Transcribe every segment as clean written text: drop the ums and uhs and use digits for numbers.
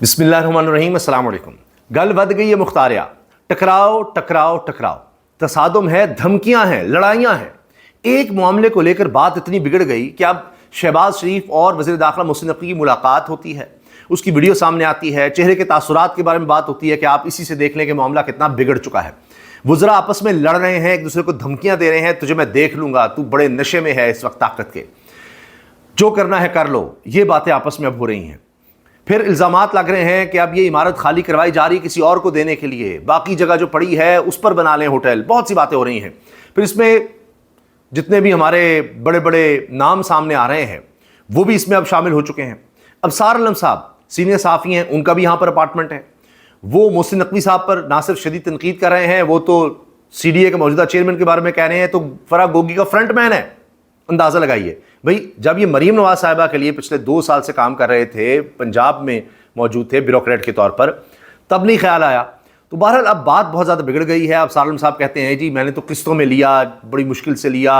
बिस्मिल्लाहिर्रहमानिर्रहीम, अस्सलाम वालेकुम। गल बद गई है मुख्तारिया, टकराओ टकराओ टकराओ, तसादुम है, धमकियां हैं, लड़ाइयां हैं। एक मामले को लेकर बात इतनी बिगड़ गई कि अब शहबाज शरीफ और वज़ीर दाखिला मोहसिन नकवी की मुलाकात होती है, उसकी वीडियो सामने आती है, चेहरे के तासुरात के बारे में बात होती है कि आप इसी से देख लें कि मामला कितना बिगड़ चुका है। वज़रा आपस में लड़ रहे हैं, एक दूसरे को धमकियां दे रहे हैं, तुझे मैं देख लूंगा, तू बड़े नशे में है इस वक्त ताकत के, जो करना है कर लो, ये बातें आपस में अब हो रही हैं। फिर इल्ज़ामात लग रहे हैं कि अब ये इमारत खाली करवाई जा रही है किसी और को देने के लिए, बाकी जगह जो पड़ी है उस पर बना लें होटल, बहुत सी बातें हो रही हैं। फिर इसमें जितने भी हमारे बड़े बड़े नाम सामने आ रहे हैं वो भी इसमें अब शामिल हो चुके हैं। अब सार आलम साहब सीनियर सहाफ़ी हैं, उनका भी यहाँ पर अपार्टमेंट है, वो मोहसिन नकवी साहब पर ना सिर्फ शदीद तनकीद कर रहे हैं, वो तो CDA के मौजूदा चेयरमैन के बारे में कह रहे हैं तो फराह गोगी का फ्रंट मैन है। अंदाज़ा लगाइए भाई, जब ये मरीम नवाज साहिबा के लिए पिछले 2 साल से काम कर रहे थे, पंजाब में मौजूद थे ब्यूरोक्रेट के तौर पर, तब नहीं ख्याल आया। तो बहरहाल अब बात बहुत ज़्यादा बिगड़ गई है। अब सार आलम साहब कहते हैं जी मैंने तो किस्तों में लिया, बड़ी मुश्किल से लिया,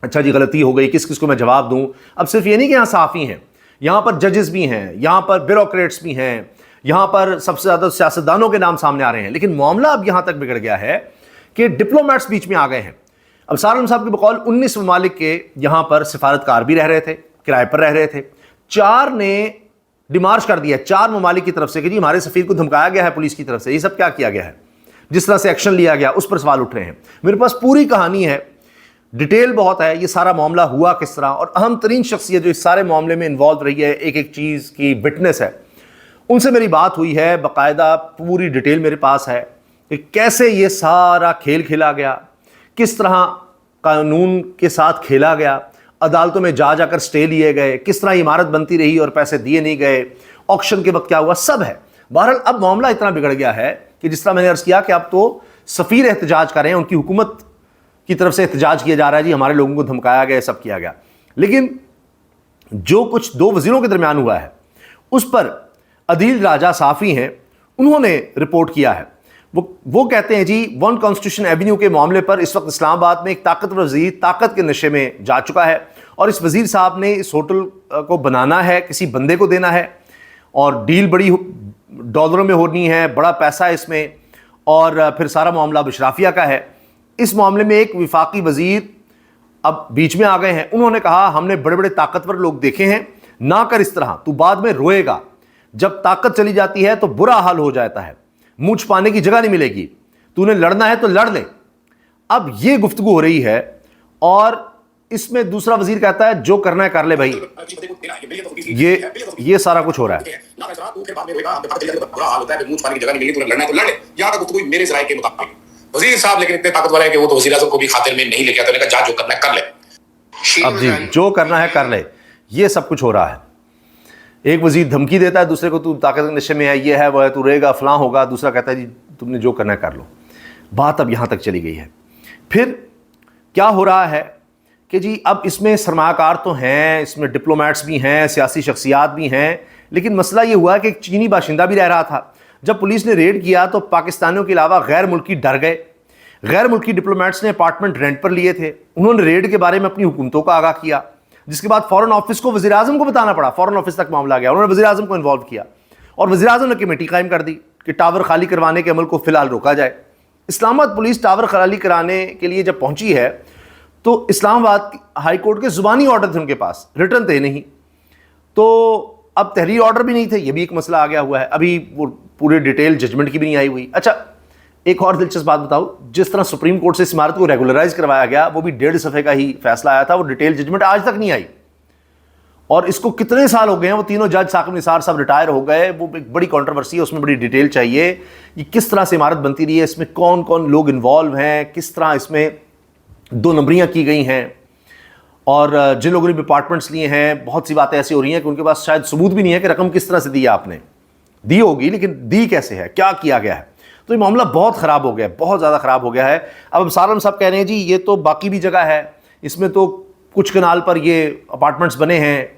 अच्छा जी गलती हो गई, किस किस को मैं जवाब दूँ। अब सिर्फ ये नहीं कि यहाँ सहाफ़ी हैं, यहाँ पर जजेस भी हैं, यहाँ पर ब्यूरोक्रेट्स भी हैं, यहाँ पर सबसे ज़्यादा सियासतदानों के नाम सामने आ रहे हैं। लेकिन मामला अब यहाँ तक बिगड़ गया है कि डिप्लोमेट्स बीच में आ गए हैं। अब सार आलम साहब के बकौल 19 ममालिक के यहाँ पर सिफारतकार भी रह रहे थे, किराए पर रह रहे थे। 4 ने डिमार्च कर दिया 4 ममालिक की तरफ से कि जी हमारे सफ़ीर को धमकाया गया है पुलिस की तरफ से। ये सब क्या किया गया है, जिस तरह से एक्शन लिया गया उस पर सवाल उठ रहे हैं। मेरे पास पूरी कहानी है, डिटेल बहुत है, ये सारा मामला हुआ किस तरह, और अहम तरीन शख्सियत जो इस सारे मामले में इन्वॉल्व रही है, एक एक चीज़ की विटनेस है, उनसे मेरी बात हुई है। बाकायदा पूरी डिटेल मेरे पास है कि कैसे ये सारा खेल खेला गया, किस तरह कानून के साथ खेला गया, अदालतों में जा जाकर स्टे लिए गए, किस तरह इमारत बनती रही और पैसे दिए नहीं गए, ऑक्शन के वक्त क्या हुआ, सब है। बहरहाल अब मामला इतना बिगड़ गया है कि जिस तरह मैंने अर्ज़ किया कि अब तो सफ़ीर एहतजाज कर रहे हैं, उनकी हुकूमत की तरफ से एहतजाज किया जा रहा है, जी हमारे लोगों को धमकाया गया, सब किया गया। लेकिन जो कुछ 2 वज़ीरों के दरमियान हुआ है उस पर अदील राजा साफ़ी हैं, उन्होंने रिपोर्ट किया है। वो कहते हैं जी 1 कॉन्स्टिट्यूशन एवेन्यू के मामले पर इस वक्त इस्लामाबाद में एक ताकतवर वज़ीर ताकत के नशे में जा चुका है, और इस वज़ीर साहब ने इस होटल को बनाना है, किसी बंदे को देना है, और डील बड़ी डॉलरों में होनी है, बड़ा पैसा है इसमें, और फिर सारा मामला अब अशराफिया का है। इस मामले में एक वफाकी वज़ीर अब बीच में आ गए हैं। उन्होंने कहा हमने बड़े बड़े ताकतवर लोग देखे हैं, ना कर इस तरह, तू बाद में रोएगा, जब ताकत चली जाती है तो बुरा हाल हो जाता है, मुंह छुपाने की जगह नहीं मिलेगी, तूने लड़ना है तो लड़ ले। अब ये गुफ्तगू हो रही है, और इसमें दूसरा वजीर कहता है जो करना है कर ले भाई। ये सारा कुछ हो रहा है। वजीर साहब लेकिन इतने ताकतवर है कि वो तो वजीर आज़म को भी खातिर में नहीं लेके आते, उन्होंने कहा जा जो करना है कर ले। अब जी जो करना है कर ले, ये सब कुछ हो रहा है। एक वजीर धमकी देता है दूसरे को, तू ताकत के नशे में है, ये है वो है, तू रहेगा फलां होगा, दूसरा कहता है जी तुमने जो करना है कर लो। बात अब यहाँ तक चली गई है। फिर क्या हो रहा है कि जी अब इसमें सरमायाकार तो हैं, इसमें डिप्लोमेट्स भी हैं, सियासी शख्सियात भी हैं, लेकिन मसला ये हुआ कि एक चीनी बाशिंदा भी रह रहा था। जब पुलिस ने रेड किया तो पाकिस्तानियों के अलावा गैर मुल्की डर गए। गैर मुल्की डिप्लोमेट्स ने अपार्टमेंट रेंट पर लिए थे, उन्होंने रेड के बारे में अपनी हुकूमतों को आगाह किया, जिसके बाद फॉरेन ऑफिस को वज़ीर आज़म को बताना पड़ा। फॉरेन ऑफिस तक मामला गया, उन्होंने वज़ीर आज़म को इन्वॉल्व किया, और वज़ीर आज़म ने कमेटी कायम कर दी कि टावर खाली करवाने के अमल को फ़िलहाल रोका जाए। इस्लामाबाद पुलिस टावर खाली कराने के लिए जब पहुंची है तो इस्लामाबाद हाई कोर्ट के ज़ुबानी ऑर्डर थे उनके पास, रिटर्न थे नहीं, तो अब तहरीरी ऑर्डर भी नहीं थे, ये भी एक मसला आ गया हुआ है। अभी वो पूरे डिटेल जजमेंट की भी नहीं आई हुई। अच्छा एक और दिलचस्प बात बताऊं, जिस तरह सुप्रीम कोर्ट से इस इमारत को रेगुलराइज करवाया गया, वो भी 1.5 सफ़े का ही फैसला आया था, वो डिटेल जजमेंट आज तक नहीं आई, और इसको कितने साल हो गए हैं। वो तीनों जज साकिब निसार साहब रिटायर हो गए, वो एक बड़ी कंट्रोवर्सी है, उसमें बड़ी डिटेल चाहिए कि किस तरह से इमारत बनती रही है, इसमें कौन कौन लोग इन्वॉल्व हैं, किस तरह इसमें 2 नंबरियाँ की गई हैं, और जिन लोगों ने अपार्टमेंट्स लिए हैं, बहुत सी बातें ऐसी हो रही हैं कि उनके पास शायद सबूत भी नहीं है कि रकम किस तरह से दी है, आपने दी होगी लेकिन दी कैसे है, क्या किया गया है। तो ये मामला बहुत ख़राब हो गया है, बहुत ज़्यादा ख़राब हो गया है। अब सार आलम साहब कह रहे हैं जी ये तो बाकी भी जगह है, इसमें तो कुछ कनाल पर ये अपार्टमेंट्स बने हैं,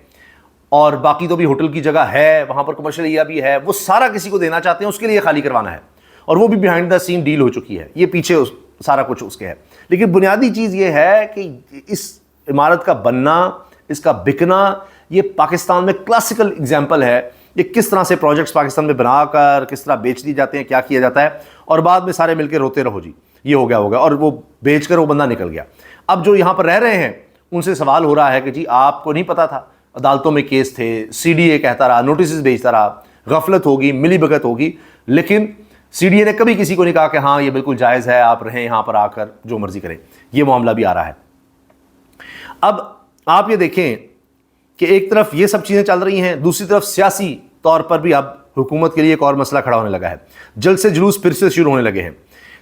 और बाकी तो भी होटल की जगह है, वहाँ पर कमर्शियल एरिया भी है, वो सारा किसी को देना चाहते हैं, उसके लिए खाली करवाना है, और वो भी बिहाइंड द सीन डील हो चुकी है, ये पीछे सारा कुछ उसके है। लेकिन बुनियादी चीज़ ये है कि इस इमारत का बनना, इसका बिकना, ये पाकिस्तान में क्लासिकल एग्जाम्पल है یہ کس طرح سے پروجیکٹس پاکستان میں بنا کر کس طرح بیچ دی جاتے ہیں، کیا کیا جاتا ہے، اور بعد میں سارے مل کے روتے رہو جی یہ ہو گیا، اور وہ بیچ کر وہ بندہ نکل گیا۔ اب جو یہاں پر رہ رہے ہیں ان سے سوال ہو رہا ہے کہ جی آپ کو نہیں پتا تھا، عدالتوں میں کیس تھے، سی ڈی اے کہتا رہا، نوٹسز بھیجتا رہا، غفلت ہوگی، ملی بھگت ہوگی، لیکن سی ڈی اے نے کبھی کسی کو نہیں کہا کہ ہاں یہ بالکل جائز ہے، آپ رہیں یہاں پر آ کر جو مرضی کریں۔ یہ معاملہ بھی آ رہا ہے۔ اب آپ یہ دیکھیں کہ ایک طرف یہ سب چیزیں چل رہی ہیں، دوسری طرف سیاسی طور پر بھی اب حکومت کے لیے ایک اور مسئلہ کھڑا ہونے لگا ہے، جلسے جلوس پھر سے شروع ہونے لگے ہیں،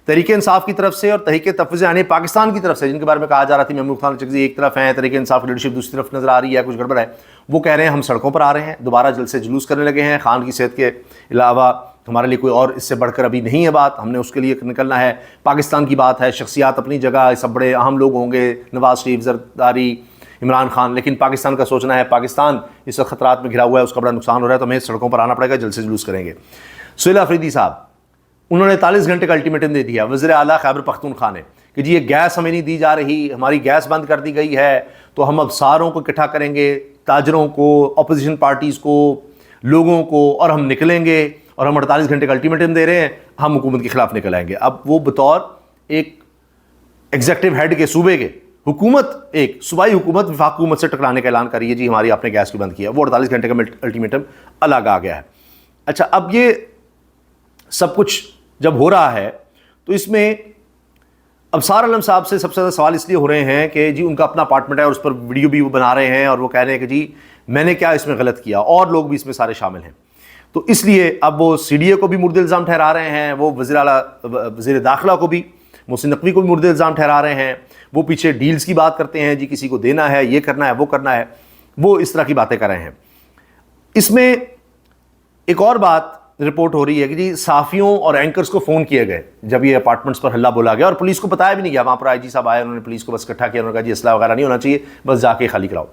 تحریک انصاف کی طرف سے اور تحریک تفویض آئین پاکستان کی طرف سے، جن کے بارے میں کہا جا رہا تھا محمود خان چکزی ایک طرف ہیں، تحریک انصاف کی لیڈرشپ دوسری طرف نظر آ رہی ہے، کچھ گڑبڑ ہے، وہ کہہ رہے ہیں ہم سڑکوں پر آ رہے ہیں، دوبارہ جلسے جلوس کرنے لگے ہیں، خان کی صحت کے علاوہ ہمارے لیے کوئی اور اس سے بڑھ کر ابھی نہیں ہے بات، ہم نے اس کے لیے نکلنا ہے، پاکستان کی بات ہے، شخصیات اپنی جگہ، سب بڑے اہم لوگ ہوں گے، نواز شریف، زرداری، عمران خان، لیکن پاکستان کا سوچنا ہے، پاکستان اس وقت خطرات میں گھرا ہوا ہے، اس کا بڑا نقصان ہو رہا ہے، تو ہمیں سڑکوں پر آنا پڑے گا، جلسے جلوس کریں گے۔ سہیل آفریدی صاحب انہوں نے 43 گھنٹے کا الٹیمیٹم دے دیا وزیر اعلیٰ خیبر پختونخوا نے کہ جی یہ گیس ہمیں نہیں دی جا رہی، ہماری گیس بند کر دی گئی ہے، تو ہم اب ساروں کو اکٹھا کریں گے، تاجروں کو، اپوزیشن پارٹیز کو، لوگوں کو، اور ہم نکلیں گے، اور ہم 48 گھنٹے کا الٹیمیٹم دے رہے ہیں، ہم حکومت کے خلاف نکل آئیں گے۔ اب وہ بطور ایک ایگزیکٹو ہیڈ کے صوبے کے، حکومت ایک صوبائی حکومت وفاق حکومت سے ٹکرانے کا اعلان کریے جی ہماری آپ نے گیس کی بند کیا، وہ 48 گھنٹے کا الٹیمیٹم الگ آ گیا ہے۔ اچھا، اب یہ سب کچھ جب ہو رہا ہے تو اس میں ابصار عالم صاحب سے سب سے زیادہ سوال اس لیے ہو رہے ہیں کہ جی ان کا اپنا اپارٹمنٹ ہے اور اس پر ویڈیو بھی وہ بنا رہے ہیں، اور وہ کہہ رہے ہیں کہ جی میں نے کیا اس میں غلط کیا، اور لوگ بھی اس میں سارے شامل ہیں، تو اس لیے اب وہ سی ڈی اے کو بھی مورد الزام ٹھہرا رہے ہیں، وہ وزیر داخلہ کو بھی، محسن نقوی کو بھی مورد الزام ٹھہرا رہے ہیں، وہ پیچھے ڈیلز کی بات کرتے ہیں، جی کسی کو دینا ہے، یہ کرنا ہے، وہ کرنا ہے، وہ اس طرح کی باتیں کر رہے ہیں۔ اس میں ایک اور بات رپورٹ ہو رہی ہے کہ جی صحافیوں اور اینکرز کو فون کیے گئے جب یہ اپارٹمنٹس پر ہلا بولا گیا، اور پولیس کو بتایا بھی نہیں گیا، وہاں پر آئی جی صاحب آئے، انہوں نے پولیس کو بس اکٹھا کیا، انہوں نے کہا جی اسلحہ وغیرہ نہیں ہونا چاہیے، بس جا کے خالی کراؤ۔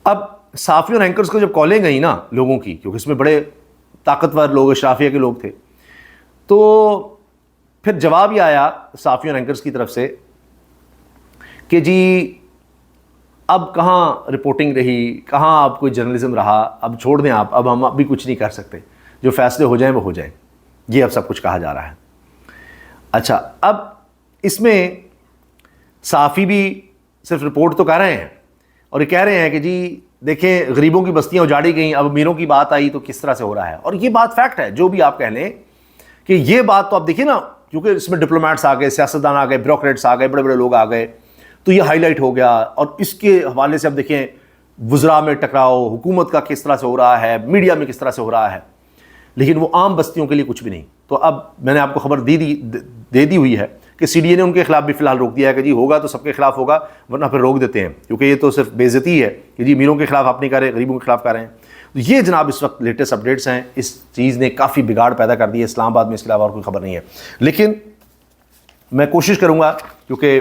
اب صحافیوں اور اینکرز کو جب کالیں گئی نا لوگوں کی، کیونکہ اس میں بڑے طاقتور لوگ، اشرافیہ کے لوگ تھے، تو پھر جواب یہ آیا صحافیوں اور اینکرز کی طرف سے کہ جی اب کہاں رپورٹنگ رہی، کہاں اب کوئی جرنلزم رہا، اب چھوڑ دیں آپ، اب ہم ابھی کچھ نہیں کر سکتے، جو فیصلے ہو جائیں وہ ہو جائیں، یہ اب سب کچھ کہا جا رہا ہے۔ اچھا، اب اس میں صحافی بھی صرف رپورٹ تو کر رہے ہیں اور یہ کہہ رہے ہیں کہ جی دیکھیں غریبوں کی بستیاں اجاڑی گئیں، اب امیروں کی بات آئی تو کس طرح سے ہو رہا ہے، اور یہ بات فیکٹ ہے، جو بھی آپ کہہ لیں کہ یہ بات تو آپ دیکھیں نا، کیونکہ اس میں ڈپلومیٹس آ گئے، سیاستدان آ گئے، بیوروکریٹس آ گئے، بڑے بڑے لوگ آ گئے، تو یہ ہائی لائٹ ہو گیا، اور اس کے حوالے سے اب دیکھیں وزراء میں ٹکراؤ، حکومت کا کس طرح سے ہو رہا ہے، میڈیا میں کس طرح سے ہو رہا ہے، لیکن وہ عام بستیوں کے لیے کچھ بھی نہیں۔ تو اب میں نے آپ کو خبر دے دی ہوئی ہے کہ سی ڈی اے نے ان کے خلاف بھی فی الحال روک دیا ہے کہ جی ہوگا تو سب کے خلاف ہوگا، ورنہ پھر روک دیتے ہیں، کیونکہ یہ تو صرف بے عزتی ہے کہ جی امیروں کے خلاف آپ نہیں کر رہے، غریبوں کے خلاف کر رہے ہیں۔ تو یہ جناب اس وقت لیٹسٹ اپڈیٹس ہیں، اس چیز نے کافی بگاڑ پیدا کر دی ہے اسلام آباد میں، اس کے علاوہ اور کوئی خبر نہیں ہے، لیکن میں کوشش کروں گا، کیونکہ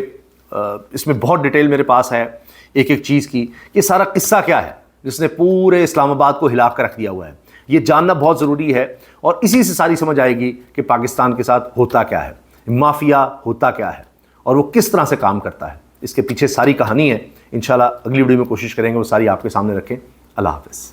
اس میں بہت ڈیٹیل میرے پاس ہے ایک ایک چیز کی، کہ سارا قصہ کیا ہے جس نے پورے اسلام آباد کو ہلا کر رکھ دیا ہوا ہے، یہ جاننا بہت ضروری ہے، اور اسی سے ساری سمجھ آئے گی کہ پاکستان کے ساتھ ہوتا کیا ہے، مافیا ہوتا کیا ہے، اور وہ کس طرح سے کام کرتا ہے، اس کے پیچھے ساری کہانی ہے۔ انشاءاللہ اگلی ویڈیو میں کوشش کریں گے وہ ساری آپ کے سامنے رکھیں۔ اللہ حافظ۔